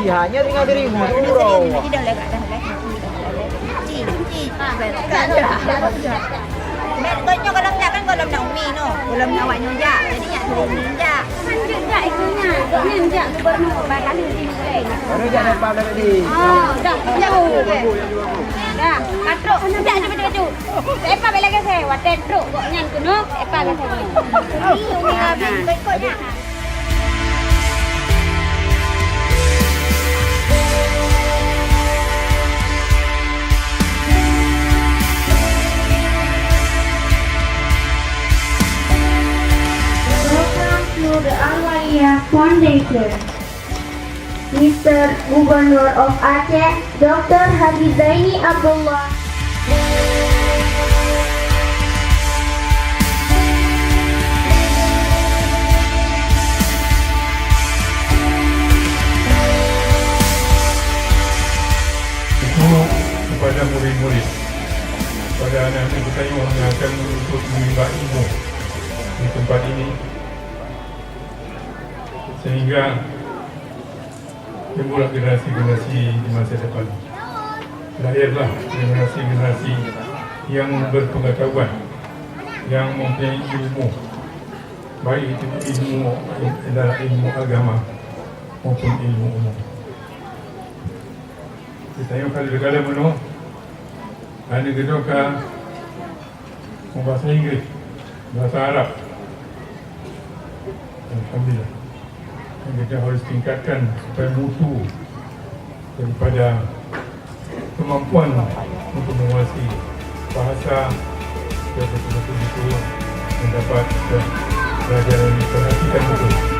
hanya tinggal dirimu surau. Tidak lewat dah leh. Ci. Kan dah. Mek tonyo kalau nak kan kalau nak umi no. Kalau nak awak nyoja. Jadi nak suruh umi nyoja. Lanjut jak ikunya. Ini jak gubernur bakal di sini boleh. Mana jangan depan tadi. Oh, dah. Jauh. Dah. Katruk jak cepat-cepat. Epa bela ke saya. Waten truk kok nyan kuno. Epa ke saya. Ni umi habis ikutnya. The Waliyah Foundation. Mr. Gubernur of Aceh, Dr. Haji Zaini Abdullah. Itu kepada murid-murid, pada anak-anak kita yang akan untuk menimba ilmu di tempat ini, sehingga timbullah generasi-generasi di masa depan. Lahirlah generasi-generasi yang berpengetahuan, yang mempunyai ilmu, baik itu ilmu adalah ilmu agama maupun ilmu umum. Kita yang kali berkala penuh, ada kedua bahasa Inggeris, bahasa Arab. Alhamdulillah. Kita harus tingkatkan supaya mutu daripada kemampuan untuk menguasai bahasa dan betul-betul itu mendapat pelajaran yang diperhatikan betul.